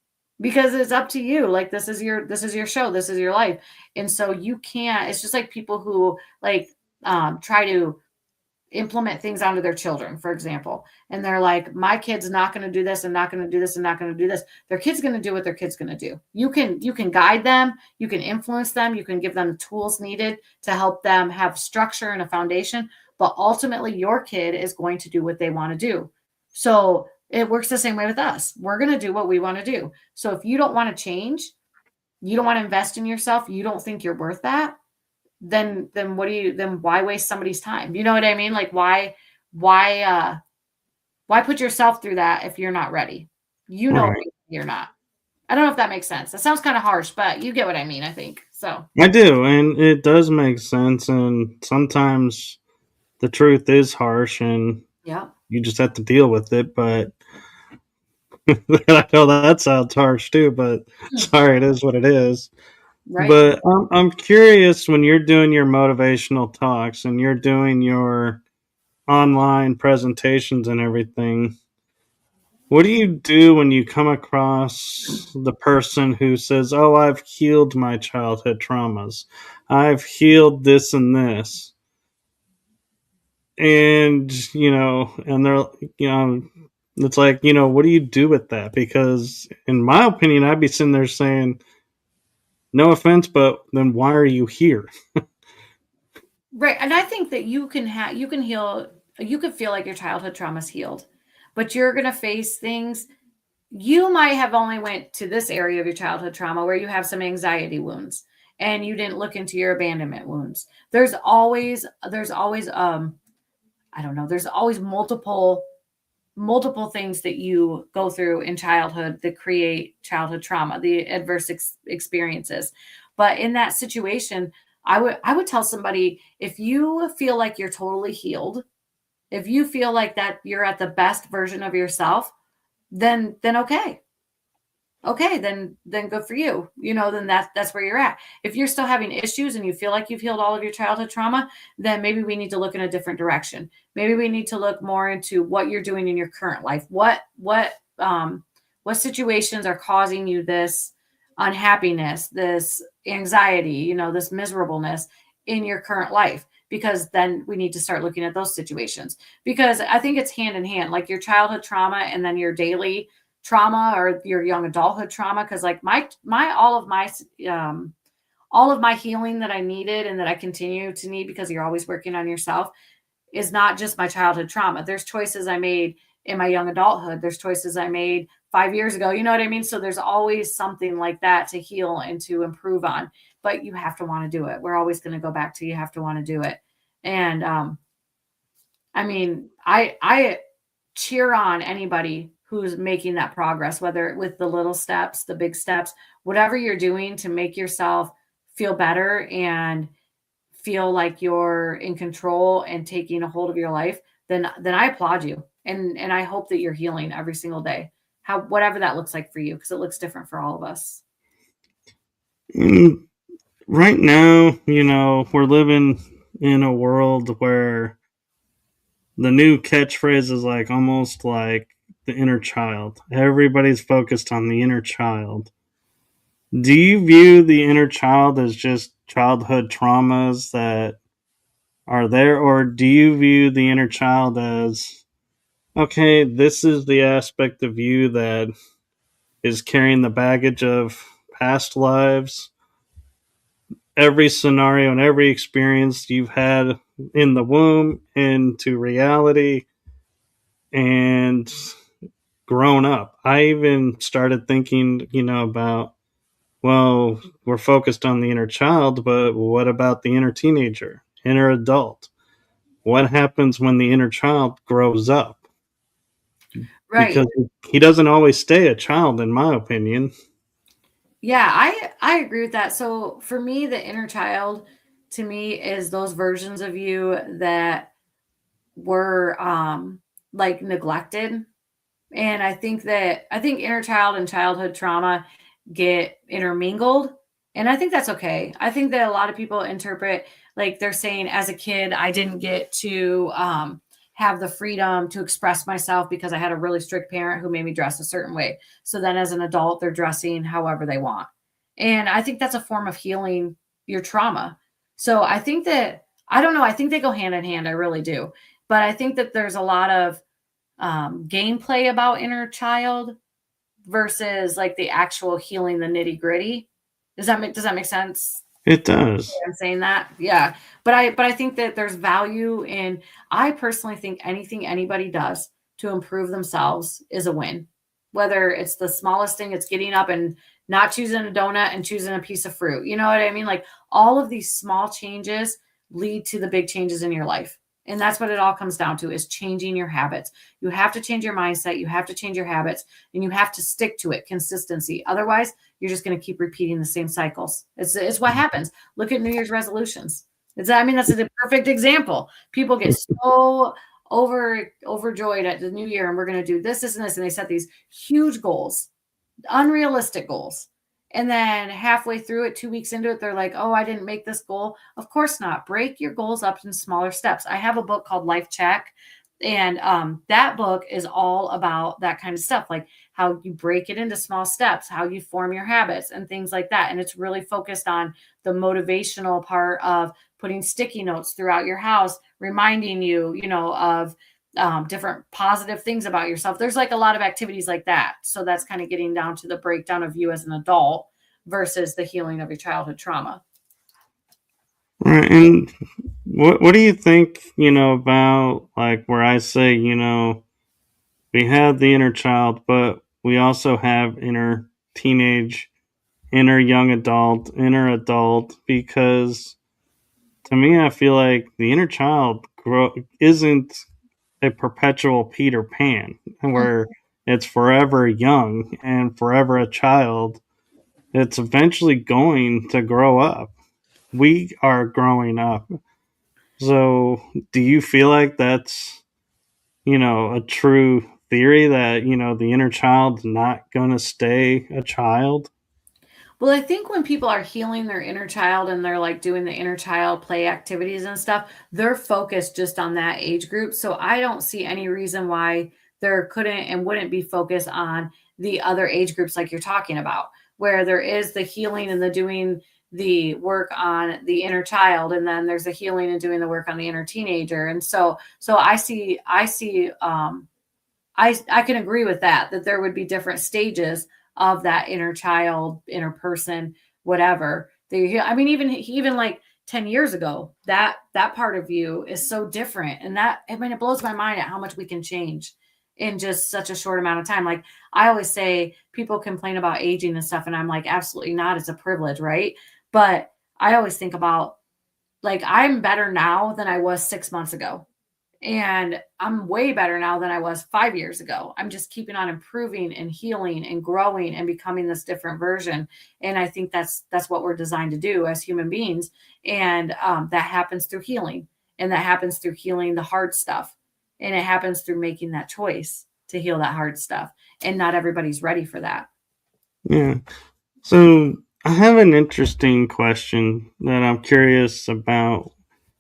because it's up to you. Like this is your show, this is your life. And so you can't, it's just like people who like try to implement things onto their children, for example. And they're like, my kid's not going to do this and not going to do this and not going to do this. Their kid's going to do what their kid's going to do. You can guide them, you can influence them, you can give them the tools needed to help them have structure and a foundation. But ultimately, your kid is going to do what they want to do. So it works the same way with us. We're going to do what we want to do. So if you don't want to change, you don't want to invest in yourself, you don't think you're worth that, then why waste somebody's time? You know what I mean? Like why put yourself through that if you're not ready? Right. You're not. I don't know if that makes sense. That sounds kind of harsh, but you get what I mean, I think. So, I do, and it does make sense. And sometimes the truth is harsh, and yeah. you just have to deal with it. But I know that sounds harsh too. But Hmm. sorry, it is what it is. Right. But I'm curious, when you're doing your motivational talks and you're doing your online presentations and everything, what do you do when you come across the person who says, "Oh, I've healed my childhood traumas. I've healed this and this." And, and they're, you know, it's like, what do you do with that? Because in my opinion, I'd be sitting there saying, "No offense, but then why are you here?" Right. And I think that you can heal you could feel like your childhood trauma is healed, but you're going to face things. You might have only went to this area of your childhood trauma where you have some anxiety wounds and you didn't look into your abandonment wounds. There's always I don't know, there's always multiple things that you go through in childhood that create childhood trauma, the adverse experiences. But in that situation, I would tell somebody, if you feel like you're totally healed, if you feel like that you're at the best version of yourself, then okay. Okay, then good for you. Then that's where you're at. If you're still having issues and you feel like you've healed all of your childhood trauma, then maybe we need to look in a different direction. Maybe we need to look more into what you're doing in your current life. What situations are causing you this unhappiness, this anxiety, this miserableness in your current life? Because then we need to start looking at those situations. Because I think it's hand in hand, like your childhood trauma and then your daily trauma or your young adulthood trauma. Because like my all of my healing that I needed and that I continue to need, because you're always working on yourself, is not just my childhood trauma. There's choices I made in my young adulthood. There's choices I made 5 years ago. You know what I mean? So there's always something like that to heal and to improve on, but you have to want to do it. We're always going to go back to, you have to want to do it. And I mean, I cheer on anybody who's making that progress, whether with the little steps, the big steps, whatever you're doing to make yourself feel better and feel like you're in control and taking a hold of your life, then I applaud you. And I hope that you're healing every single day. Whatever that looks like for you, because it looks different for all of us. Mm, right now, we're living in a world where the new catchphrase is like almost like the inner child. Everybody's focused on the inner child. Do you view the inner child as just childhood traumas that are there, or do you view the inner child as, okay, this is the aspect of you that is carrying the baggage of past lives, every scenario and every experience you've had in the womb into reality and grown up? I even started thinking, about, well, we're focused on the inner child, but what about the inner teenager, inner adult? What happens when the inner child grows up? Right. Because he doesn't always stay a child, in my opinion. Yeah, I agree with that. So for me, the inner child to me is those versions of you that were like neglected. And I think inner child and childhood trauma get intermingled. And I think that's okay. I think that a lot of people interpret, like they're saying, as a kid, I didn't get to have the freedom to express myself because I had a really strict parent who made me dress a certain way. So then as an adult, they're dressing however they want. And I think that's a form of healing your trauma. So I think that, I don't know, I think they go hand in hand. I really do. But I think that there's a lot of gameplay about inner child versus like the actual healing, the nitty gritty. Does that make sense? It does. I'm saying that, yeah. But I think that there's value in. I personally think anything anybody does to improve themselves is a win. Whether it's the smallest thing, it's getting up and not choosing a donut and choosing a piece of fruit. You know what I mean? Like all of these small changes lead to the big changes in your life. And that's what it all comes down to, is changing your habits. You have to change your mindset, you have to change your habits, and you have to stick to it, consistency. Otherwise, you're just going to keep repeating the same cycles. It's what happens. Look at New Year's resolutions. That's a perfect example. People get so overjoyed at the new year, and we're going to do this, and this, and they set these huge goals, unrealistic goals. And then halfway through it, 2 weeks into it, they're like, oh, I didn't make this goal. Of course not. Break your goals up in smaller steps. I have a book called Life Check. And that book is all about that kind of stuff, like how you break it into small steps, how you form your habits and things like that. And it's really focused on the motivational part of putting sticky notes throughout your house, reminding you, of different positive things about yourself. There's like a lot of activities like that. So that's kind of getting down to the breakdown of you as an adult versus the healing of your childhood trauma. Right. And what do you think, about like where I say, we have the inner child, but we also have inner teenage, inner young adult, inner adult, because to me, I feel like the inner child isn't a perpetual Peter Pan where it's forever young and forever a child. It's eventually going to grow up. We are growing up. So, do you feel like that's, a true theory that, the inner child's not going to stay a child? Well, I think when people are healing their inner child and they're like doing the inner child play activities and stuff, they're focused just on that age group. So I don't see any reason why there couldn't and wouldn't be focused on the other age groups like you're talking about, where there is the healing and the doing the work on the inner child, and then there's the healing and doing the work on the inner teenager. And so I can agree with that there would be different stages of that inner child, inner person, whatever. I mean, even like 10 years ago, that part of you is so different. And I mean, it blows my mind at how much we can change in just such a short amount of time. Like I always say, people complain about aging and stuff, and I'm like, absolutely not. It's a privilege, right? But I always think about, like, I'm better now than I was 6 months ago. And I'm way better now than I was 5 years ago. I'm just keeping on improving and healing and growing and becoming this different version. And I think that's what we're designed to do as human beings. And that happens through healing, and that happens through healing the hard stuff, and it happens through making that choice to heal that hard stuff. And not everybody's ready for that. Yeah. So, I have an interesting question that I'm curious about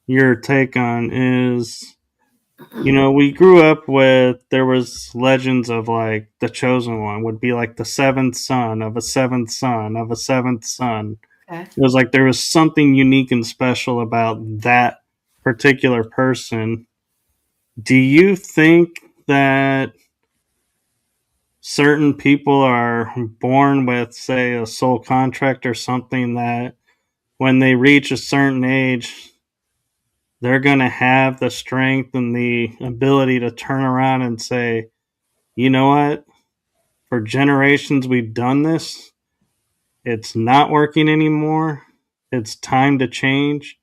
your take on is, we grew up with there was legends of like the chosen one would be like the seventh son of a seventh son of a seventh son. Okay. It was like there was something unique and special about that particular person. Do you think that certain people are born with, say, a soul contract or something that when they reach a certain age, they're going to have the strength and the ability to turn around and say, you know what? For generations, we've done this. It's not working anymore. It's time to change.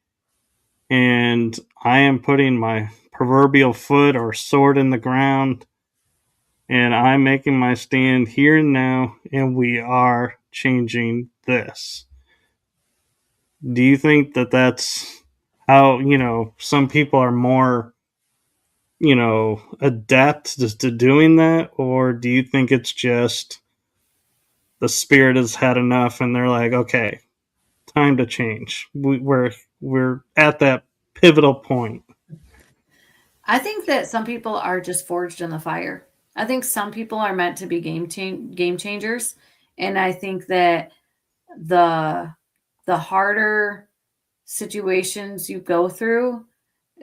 And I am putting my proverbial foot or sword in the ground and I'm making my stand here and now, and we are changing this. Do you think that that's how, some people are more, adept to doing that? Or do you think it's just the spirit has had enough and they're like, okay, time to change? We're at that pivotal point. I think that some people are just forged in the fire. I think some people are meant to be game changers, and I think that the the harder situations you go through,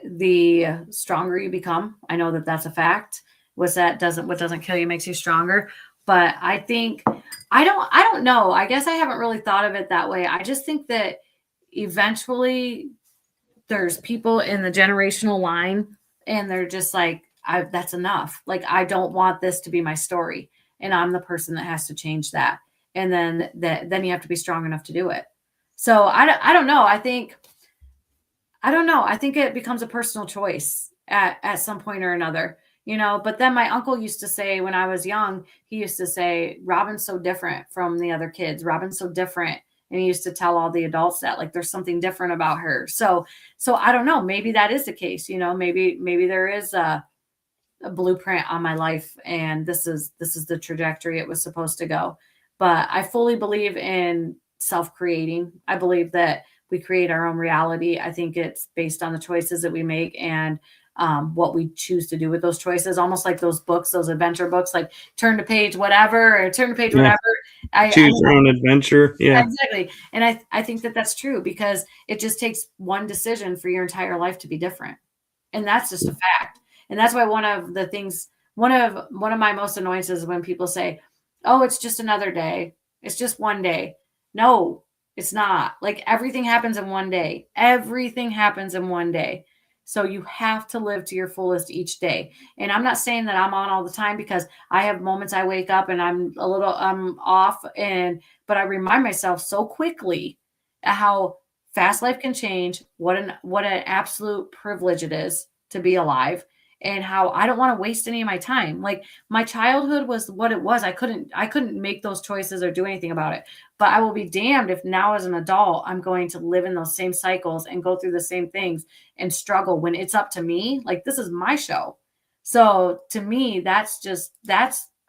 the stronger you become. I know that that's a fact. What doesn't kill you makes you stronger. But I think I don't know. I guess I haven't really thought of it that way. I just think that eventually there's people in the generational line, and they're just like, that's enough. Like, I don't want this to be my story, and I'm the person that has to change that. And then you have to be strong enough to do it. So I don't know. I don't know. I think it becomes a personal choice at some point or another, But then my uncle used to say, when I was young, he used to say, Robin's so different from the other kids. Robin's so different. And he used to tell all the adults that, like, there's something different about her. So I don't know. Maybe that is the case. Maybe there is a blueprint on my life, and this is the trajectory it was supposed to go. But I fully believe in self-creating. I believe that we create our own reality. I think it's based on the choices that we make, and what we choose to do with those choices. Almost like those books, those adventure books, like turn to page whatever or turn to page Yeah. whatever. I Choose your own adventure. Yeah. Exactly. And I think that that's true, because it just takes one decision for your entire life to be different. And that's just a fact. And that's why one of my most annoyances is when people say, "Oh, it's just another day. It's just one day." No, It's not. Like, everything happens in one day. Everything happens in one day. So you have to live to your fullest each day. And I'm not saying that I'm on all the time, because I have moments I wake up and I'm off, but I remind myself so quickly how fast life can change, what an absolute privilege it is to be alive, and how I don't want to waste any of my time. Like, my childhood was what it was. I couldn't make those choices or do anything about it. But I will be damned if now, as an adult, I'm going to live in those same cycles and go through the same things and struggle when it's up to me. Like, this is my show. So to me, that's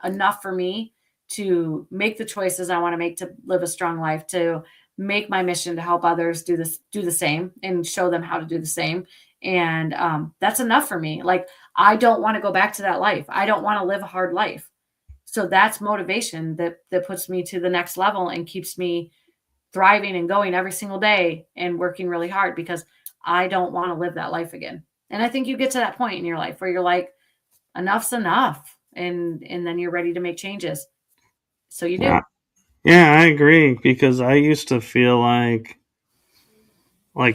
enough for me to make the choices I want to make to live a strong life, to make my mission to help others do the same, and show them how to do the same. And that's enough for me. Like, I don't want to go back to that life. I don't want to live a hard life. So that's motivation that puts me to the next level and keeps me thriving and going every single day and working really hard, because I don't want to live that life again. And I think you get to that point in your life where you're like, enough's enough, and then you're ready to make changes. So you do. Yeah, yeah, I agree because I used to feel like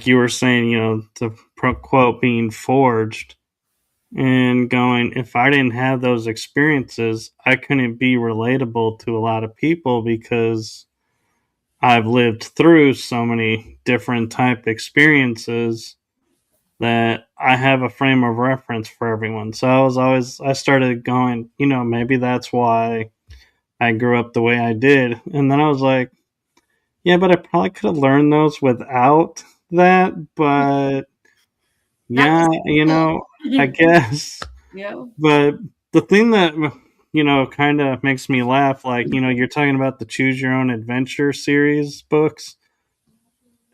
you were saying, the quote being forged and going, if I didn't have those experiences, I couldn't be relatable to a lot of people because I've lived through so many different type experiences that I have a frame of reference for everyone. So I started going, maybe that's why I grew up the way I did. And then I was like, yeah, but I probably could have learned those without that. But Not yeah, I this. guess. Yeah. But the thing that, kind of makes me laugh, like, you're talking about the Choose Your Own Adventure series books.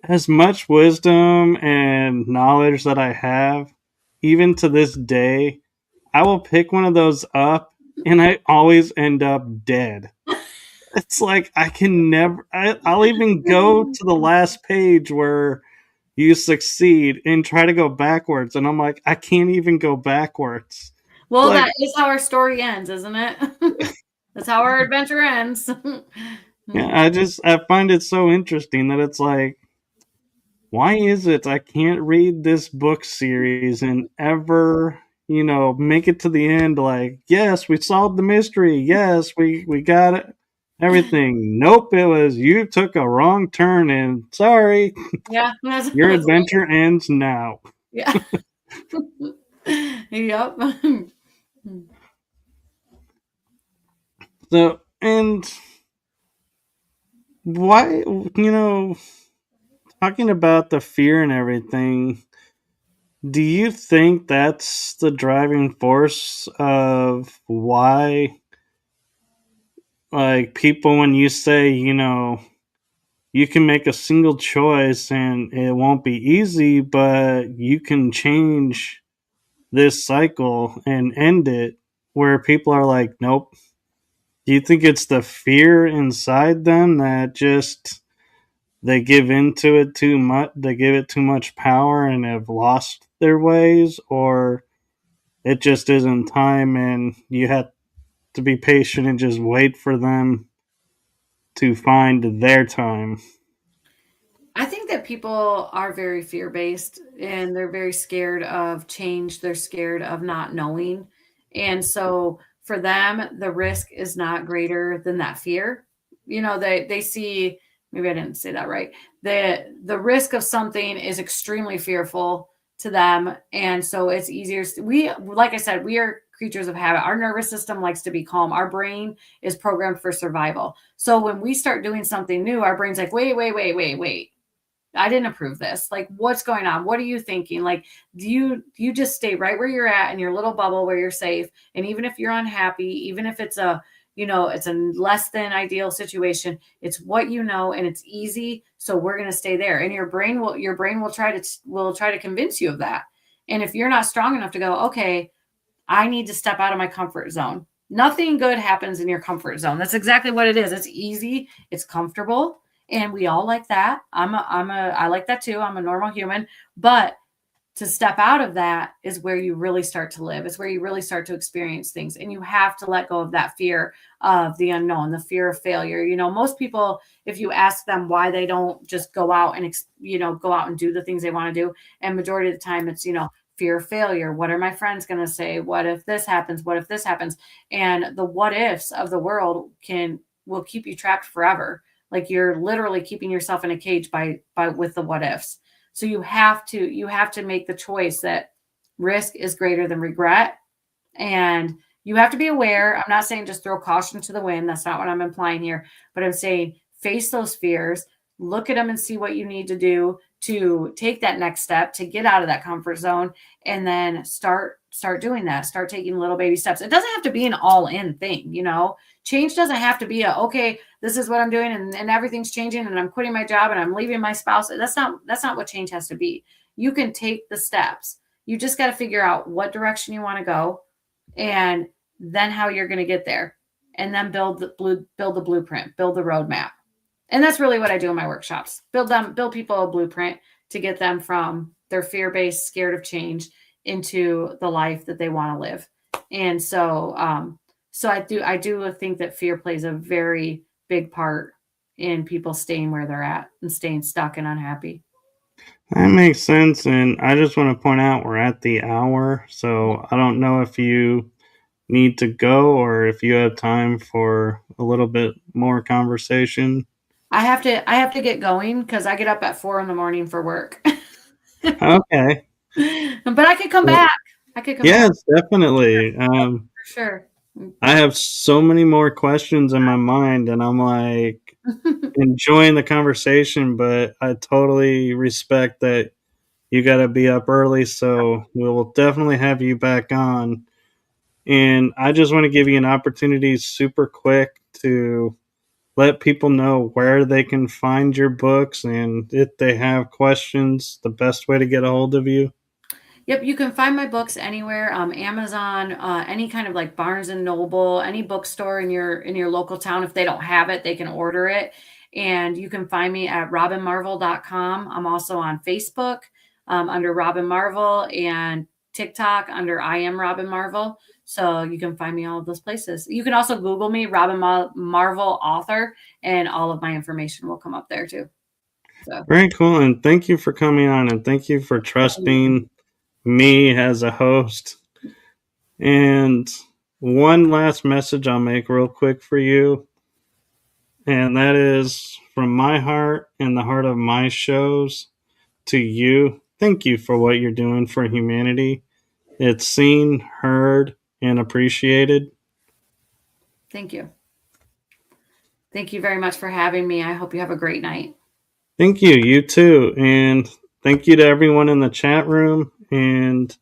As much wisdom and knowledge that I have, even to this day, I will pick one of those up and I always end up dead. It's like I can never, I'll even go to the last page where you succeed and try to go backwards. And I'm like, I can't even go backwards. Well, Like, that is how our story ends, isn't it? That's how our adventure ends. yeah, I find it so interesting that it's like, why is it I can't read this book series and ever, make it to the end? Like, yes, we solved the mystery. Yes, we got it. Everything. Nope, it was you took a wrong turn and sorry, Yeah. your adventure ends now. Yeah. Yep. So, and why, talking about the fear and everything, do you think that's the driving force of why, like, people, when you say, you can make a single choice and it won't be easy, but you can change this cycle and end it, where people are like, nope. Do you think it's the fear inside them that just they give into it too much, they give it too much power and have lost their ways, or it just isn't time and you have to be patient and just wait for them to find their time? I think that people are very fear based, and they're very scared of change. They're scared of not knowing. And so for them, the risk is not greater than that fear. They see, maybe I didn't say that right. The risk of something is extremely fearful to them. And so it's easier. Like I said, we are creatures of habit. Our nervous system likes to be calm. Our brain is programmed for survival. So when we start doing something new, our brain's like, wait, wait, wait, wait, wait. I didn't approve this. Like, what's going on? What are you thinking? Like, do you just stay right where you're at in your little bubble where you're safe? And even if you're unhappy, even if it's it's a less than ideal situation, it's what you know and it's easy. So we're going to stay there. And your brain will try to convince you of that. And if you're not strong enough to go, okay, I need to step out of my comfort zone. Nothing good happens in your comfort zone. That's exactly what it is. It's easy, it's comfortable, and we all like that. I like that too. I'm a normal human, but to step out of that is where you really start to live. It's where you really start to experience things. And you have to let go of that fear of the unknown, the fear of failure. Most people, if you ask them why they don't just go out and, go out and do the things they want to do, and majority of the time it's, fear of failure. What are my friends going to say? What if this happens? What if this happens? And the what ifs of the world will keep you trapped forever. Like you're literally keeping yourself in a cage by with the what ifs. So you have to make the choice that risk is greater than regret. And you have to be aware. I'm not saying just throw caution to the wind. That's not what I'm implying here. But I'm saying face those fears, look at them and see what you need to do to take that next step, to get out of that comfort zone, and then start doing that. Start taking little baby steps. It doesn't have to be an all-in thing, Change doesn't have to be okay, this is what I'm doing and everything's changing and I'm quitting my job and I'm leaving my spouse. That's not what change has to be. You can take the steps. You just got to figure out what direction you want to go and then how you're going to get there, and then build the blueprint, build the roadmap. And that's really what I do in my workshops. Build people a blueprint to get them from their fear-based, scared of change into the life that they want to live. And so I do think that fear plays a very big part in people staying where they're at and staying stuck and unhappy. That makes sense. And I just want to point out we're at the hour. So I don't know if you need to go or if you have time for a little bit more conversation. I have to get going because I get up at 4 a.m. for work. Okay. But I could come back. Yes, definitely. For sure. I have so many more questions in my mind, and I'm like enjoying the conversation, but I totally respect that you got to be up early. So we will definitely have you back on. And I just want to give you an opportunity super quick to let people know where they can find your books and if they have questions, the best way to get a hold of you. Yep, you can find my books anywhere, Amazon, any kind of like Barnes and Noble, any bookstore in your local town. If they don't have it, they can order it. And you can find me at robinmarvel.com. I'm also on Facebook under Robin Marvel and TikTok under I am Robin Marvel. So you can find me all of those places. You can also Google me, Robin Marvel author, and all of my information will come up there too. So. Very cool. And thank you for coming on and thank you for trusting me as a host. And one last message I'll make real quick for you. And that is from my heart and the heart of my shows to you. Thank you for what you're doing for humanity. It's seen, heard, and appreciated. Thank you. Thank you very much for having me. I hope you have a great night. Thank you. You too. And thank you to everyone in the chat room. And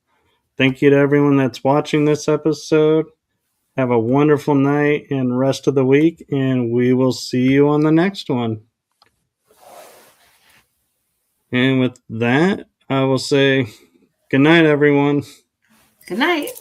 thank you to everyone that's watching this episode. Have a wonderful night and rest of the week. And we will see you on the next one. And with that, I will say good night, everyone. Good night.